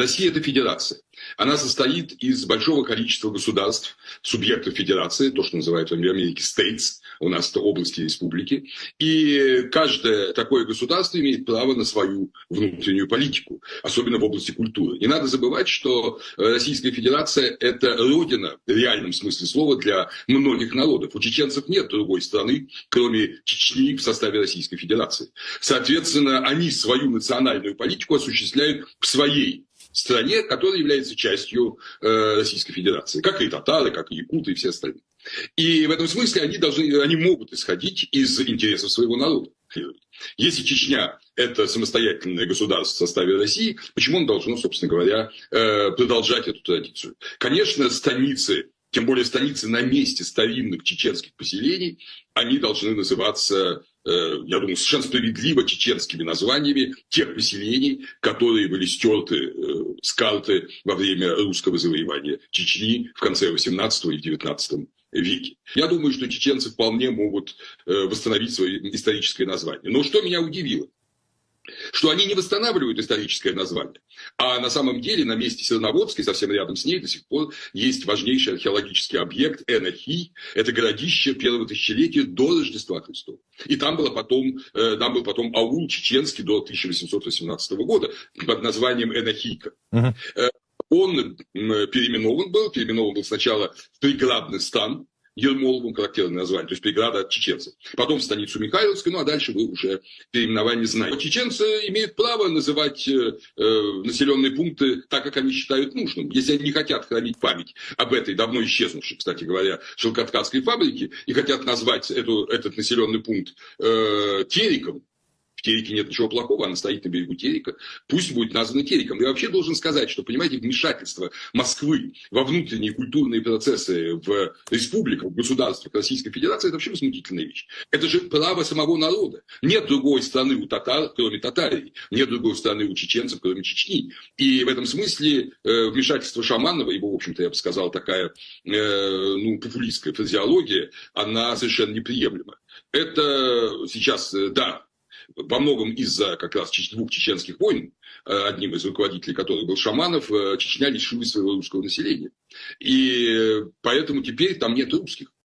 Россия – это федерация. Она состоит из большого количества государств, субъектов федерации, то, что называют в Америке states, у нас это области и республики. И каждое такое государство имеет право на свою внутреннюю политику, особенно в области культуры. Не надо забывать, что Российская Федерация – это родина, в реальном смысле слова, для многих народов. У чеченцев нет другой страны, кроме Чечни, в составе Российской Федерации. Соответственно, они свою национальную политику осуществляют в своей стране, которая является частью Российской Федерации, как и татары, как и якуты и все остальные. И в этом смысле они могут исходить из интересов своего народа. Если Чечня – это самостоятельное государство в составе России, почему он должен, собственно говоря, продолжать эту традицию? Конечно, станицы, тем более станицы на месте старинных чеченских поселений, они должны называться, я думаю, совершенно справедливо чеченскими названиями тех поселений, которые были стерты с карты во время русского завоевания Чечни в конце 18 и 19 веке. Я думаю, что чеченцы вполне могут восстановить свое историческое название. Но что меня удивило? Что они не восстанавливают историческое название. А на самом деле на месте Серноводской, совсем рядом с ней, до сих пор есть важнейший археологический объект Энохи. Это городище первого тысячелетия до Рождества Христова. И там был потом аул чеченский до 1818 года под названием Энохийка. Он переименован был сначала в преградный стан, Ермоловым характерное название, то есть преграда от чеченцев. Потом в станицу Михайловскую, ну а дальше вы уже переименование знаете. Чеченцы имеют право называть населенные пункты так, как они считают нужным. Если они не хотят хранить память об этой давно исчезнувшей, кстати говоря, шелкоткацкой фабрике и хотят назвать этот населенный пункт Тереком, в Тереке нет ничего плохого, она стоит на берегу Терека. Пусть будет названа Тереком. Я вообще должен сказать, что, понимаете, вмешательство Москвы во внутренние культурные процессы в республиках, в государствах Российской Федерации – это вообще возмутительная вещь. Это же право самого народа. Нет другой страны у татар, кроме Татарии. Нет другой страны у чеченцев, кроме Чечни. И в этом смысле вмешательство Шаманова, его, в общем-то, я бы сказал, такая популистская фразеология, она совершенно неприемлема. Это сейчас, да, во многом из-за как раз двух чеченских войн, одним из руководителей которых был Шаманов, Чечня лишилась своего русского населения. И поэтому теперь там нет русских.